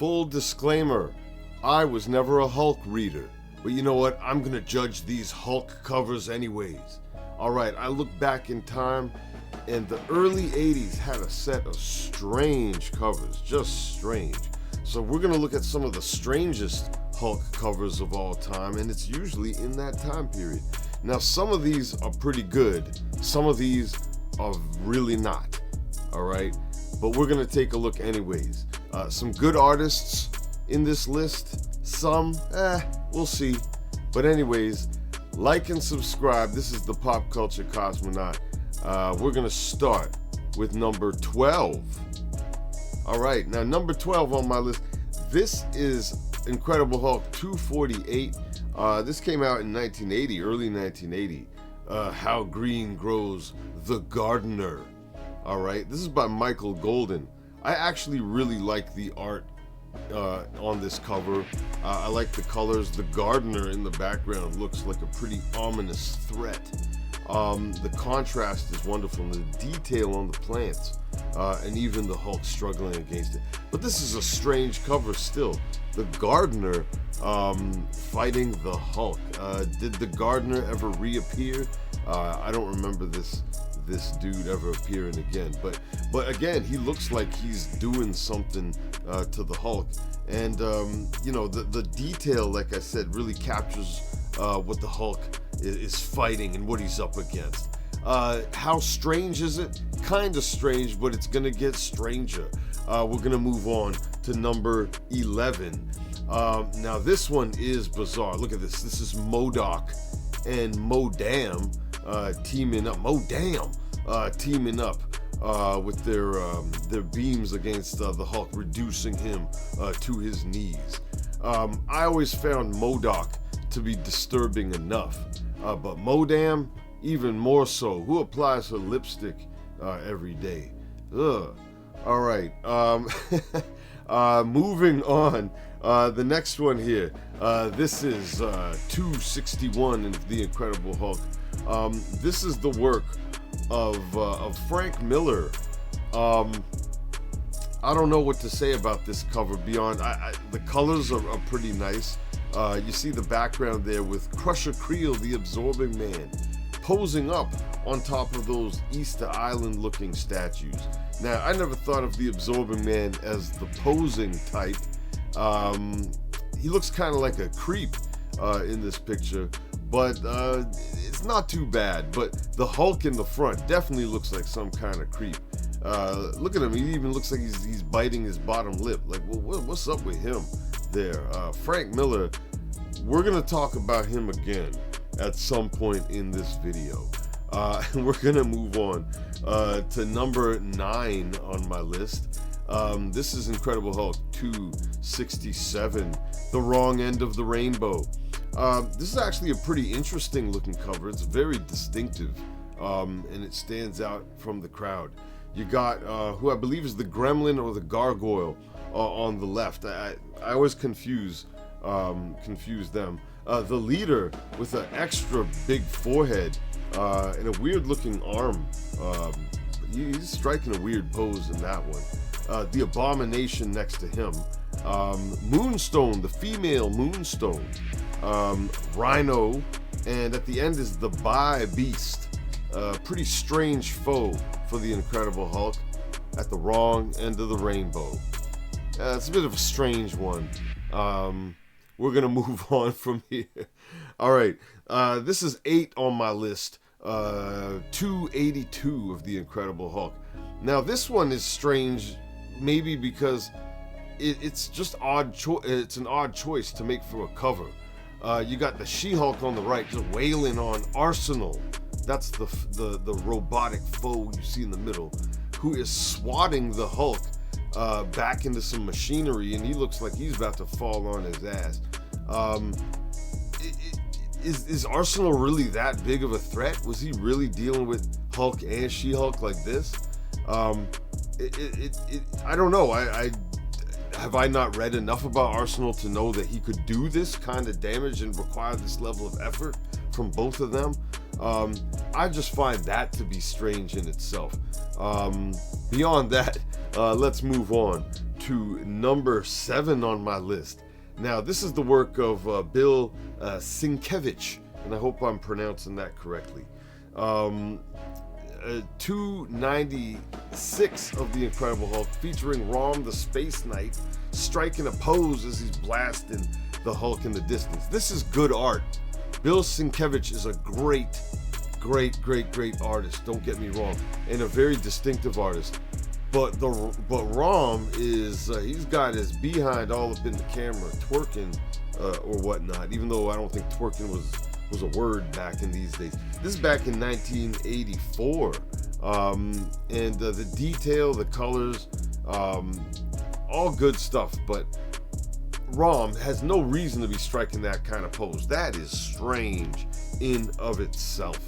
Full disclaimer, I was never a Hulk reader, but you know what? I'm gonna judge these Hulk covers anyways. Alright, I look back in time, and the early 80s had a set of strange covers, just strange. So we're gonna look at some of the strangest Hulk covers of all time, and it's usually in that time period. Now, some of these are pretty good, some of these are really not, alright? But we're gonna take a look anyways. Some good artists in this list, some, we'll see. But anyways, like and subscribe. This is the Pop Culture Cosmonaut. We're gonna start with number 12. Alright, now number 12 on my list, this is Incredible Hulk 248. This came out in 1980, early 1980. How Green Grows the Gardener. Alright, this is by Michael Golden. I actually really like the art on this cover. I like the colors. The gardener in the background looks like a pretty ominous threat. The contrast is wonderful, and the detail on the plants, and even the Hulk struggling against it. But this is a strange cover still. The gardener fighting the Hulk. Did the gardener ever reappear? I don't remember this dude ever appearing again, but again, he looks like he's doing something to the Hulk, and you know, the detail, like I said, really captures what the Hulk is fighting and what he's up against. How strange is it? Kind of strange, but it's gonna get stranger. We're gonna move on to number 11. Now this one is bizarre. Look at this. This is MODOK and MODAM teaming up. MODAM teaming up with their beams against the Hulk, reducing him to his knees. I always found MODOK to be disturbing enough, but MODAM even more so. Who applies her lipstick every day? Ugh. All right. Moving on. The next one here. This is 261 in The Incredible Hulk. This is the work of Frank Miller. I don't know what to say about this cover beyond the colors are pretty nice. You see the background there with Crusher Creel, the Absorbing Man, posing up on top of those Easter Island looking statues. Now, I never thought of the Absorbing Man as the posing type. He looks kind of like a creep in this picture, but it's not too bad. But the Hulk in the front definitely looks like some kind of creep. Look at him, he even looks like he's biting his bottom lip. Like, well, what's up with him there? Frank Miller, we're gonna talk about him again at some point in this video. And we're gonna move on to number 9 on my list. This is Incredible Hulk 267, The Wrong End of the Rainbow. This is actually a pretty interesting looking cover. It's very distinctive, and it stands out from the crowd. You got who I believe is the Gremlin or the Gargoyle on the left. I always confuse them. The leader with an extra big forehead and a weird looking arm. He's striking a weird pose in that one. The Abomination next to him. Moonstone, the female Moonstone. Rhino, and at the end is the Beast. Pretty strange foe for the Incredible Hulk at the wrong end of the rainbow. It's a bit of a strange one. We're gonna move on from here. All right, this is 8 on my list. 282 of the Incredible Hulk. Now this one is strange, maybe because it's just it's an odd choice to make for a cover. You got the She-Hulk on the right, just wailing on Arsenal. That's the robotic foe you see in the middle, who is swatting the Hulk back into some machinery, and he looks like he's about to fall on his ass. Is Arsenal really that big of a threat? Was he really dealing with Hulk and She-Hulk like this? I don't know. Have I not read enough about Arsenal to know that he could do this kind of damage and require this level of effort from both of them? I just find that to be strange in itself. Beyond that, let's move on to number 7 on my list. Now, this is the work of Bill Sienkiewicz, and I hope I'm pronouncing that correctly. 296 of The Incredible Hulk, featuring Rom the Space Knight striking a pose as he's blasting the Hulk in the distance. This is good art. Bill Sienkiewicz is a great artist, don't get me wrong, and a very distinctive artist. But Rom is, he's got his behind all up in the camera, twerking or whatnot, even though I don't think twerking was a word back in these days. This is back in 1984. And the detail, the colors, all good stuff, but Rom has no reason to be striking that kind of pose. That is strange in of itself.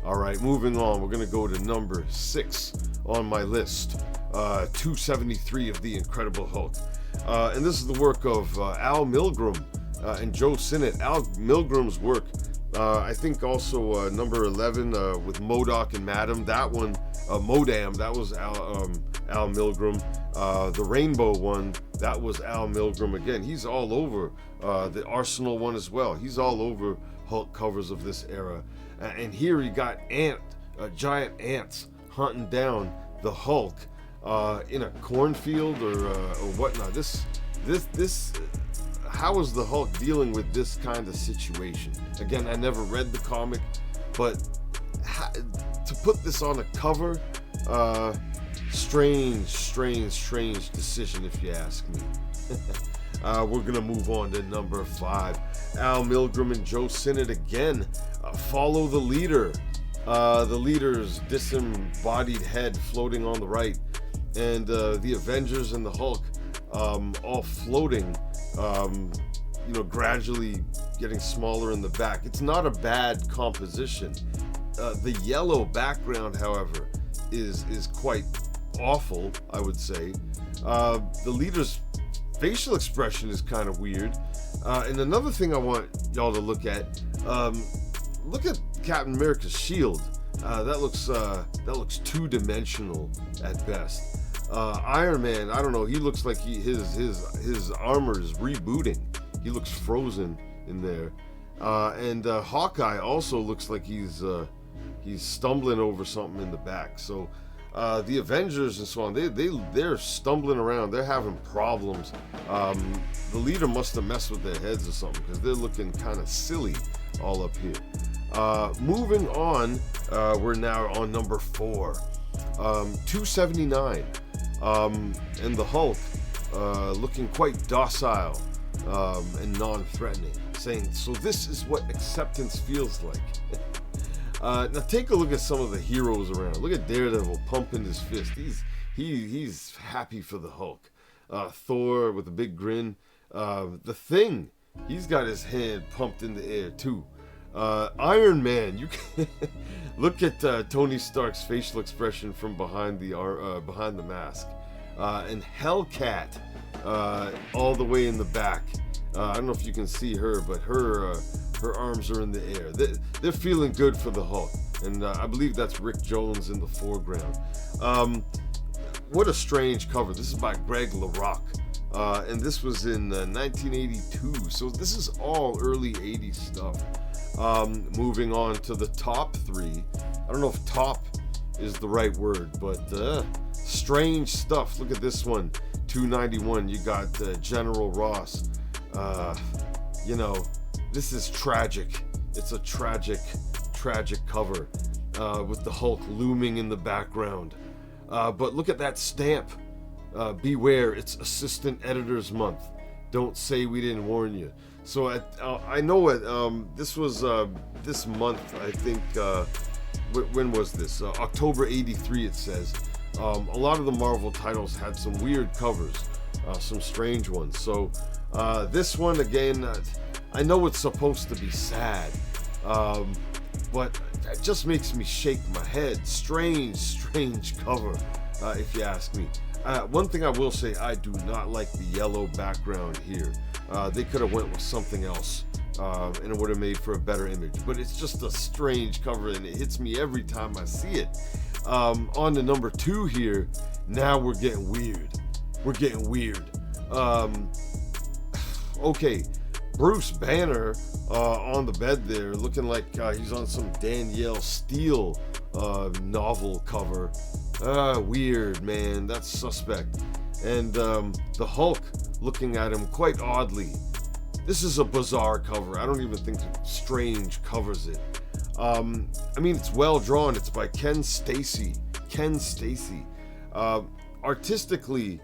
All right, moving on. We're going to go to number 6 on my list. 273 of The Incredible Hulk. And this is the work of Al Milgrom and Joe Sinnott. Al Milgrom's work, I think also number 11 with MODOK and MODAM. That one, MODAM, that was Al Milgrom. The Rainbow one, that was Al Milgrom again. He's all over the Arsenal one as well. He's all over Hulk covers of this era. And here you got giant ants hunting down the Hulk in a cornfield or whatnot. This how is the Hulk dealing with this kind of situation? Again, I never read the comic, but to put this on a cover, strange decision if you ask me. We're gonna move on to number 5. Al Milgrom and Joe Sinnott again. Follow the Leader. The Leader's disembodied head floating on the right, and the Avengers and the Hulk all floating, gradually getting smaller in the back. It's not a bad composition. The yellow background, however, is quite awful, I would say. The Leader's facial expression is kind of weird. And another thing I want y'all to look at Captain America's shield. That looks two-dimensional at best. Iron Man, I don't know. He looks like his armor is rebooting. He looks frozen in there. And Hawkeye also looks like he's stumbling over something in the back. So the Avengers and so on, they're stumbling around. They're having problems. The Leader must have messed with their heads or something, because they're looking kind of silly all up here. Moving on, we're now on number 4, 279, and the Hulk looking quite docile and non-threatening, saying, "So this is what acceptance feels like." Now take a look at some of the heroes around. Look at Daredevil pumping his fist. He's happy for the Hulk. Thor with a big grin. The Thing, he's got his hand pumped in the air too. Iron Man, you can look at Tony Stark's facial expression from behind the mask, and Hellcat all the way in the back. I don't know if you can see her, but her arms are in the air. They're feeling good for the Hulk, and I believe that's Rick Jones in the foreground. What a strange cover. This is by Greg LaRocque, and this was in 1982, so this is all early 80s stuff. Moving on to the top 3. I don't know if top is the right word, but strange stuff. Look at this one, 291. You got General Ross. This is tragic. It's a tragic cover with the Hulk looming in the background. But look at that stamp. Beware, it's Assistant Editors Month. Don't say we didn't warn you. So I know it. This was this month, I think. When was this? October '83. It says. A lot of the Marvel titles had some weird covers, some strange ones. So this one again, I know it's supposed to be sad, but it just makes me shake my head. Strange cover, if you ask me. One thing I will say, I do not like the yellow background here. They could have went with something else, and it would have made for a better image. But it's just a strange cover, and it hits me every time I see it. On to number 2 here. Now we're getting weird. we're getting weird. Okay, Bruce Banner on the bed there, looking like he's on some Danielle Steele novel cover. Weird, man. That's suspect. And the Hulk looking at him quite oddly. This is a bizarre cover. I don't even think Strange covers it. I mean, it's well drawn. It's by Ken Stacy. Artistically,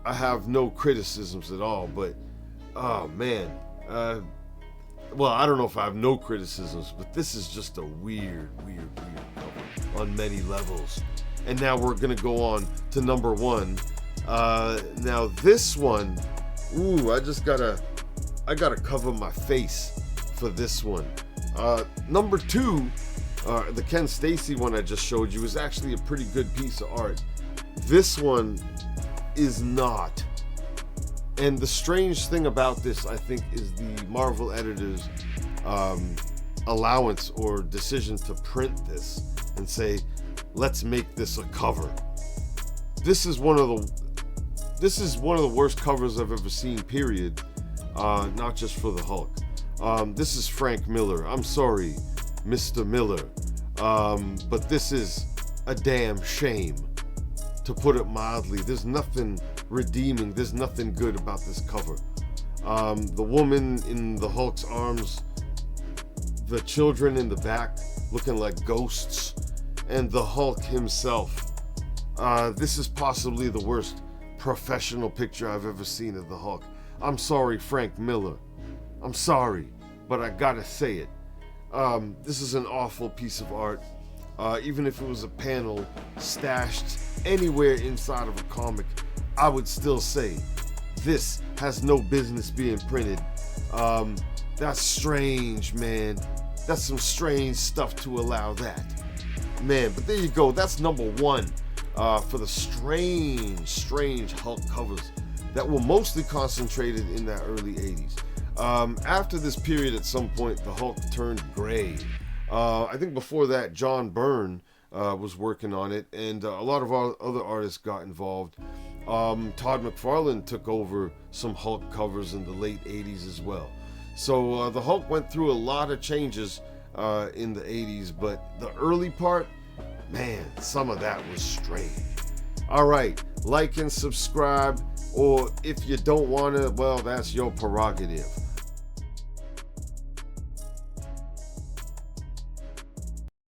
I have no criticisms at all, but oh man. Well, I don't know if I have no criticisms, but this is just a weird cover on many levels. And now we're gonna go on to number 1. Now this one, I gotta cover my face for this one. Number 2, the Ken Stacy one I just showed you, is actually a pretty good piece of art. This one is not. And the strange thing about this, I think, is the Marvel editors' allowance or decision to print this and say, let's make this a cover. This is one of the worst covers I've ever seen, period. Not just for the Hulk. This is Frank Miller. I'm sorry, Mr. Miller. But this is a damn shame, to put it mildly. There's nothing redeeming. There's nothing good about this cover. The woman in the Hulk's arms, the children in the back looking like ghosts, and the Hulk himself. This is possibly the worst professional picture I've ever seen of the Hulk. I'm sorry, Frank Miller. I'm sorry, but I gotta say it. This is an awful piece of art. Even if it was a panel stashed anywhere inside of a comic, I would still say this has no business being printed. That's strange, man. That's some strange stuff to allow that. Man, but there you go. That's number 1 for the strange Hulk covers that were mostly concentrated in that early 80s. After this period, at some point, the Hulk turned gray. I think before that, John Byrne was working on it, and a lot of other artists got involved. Todd McFarlane took over some Hulk covers in the late 80s as well. So the Hulk went through a lot of changes in the 80s, but the early part, man, some of that was strange. All right, like and subscribe, or if you don't want to, well, that's your prerogative.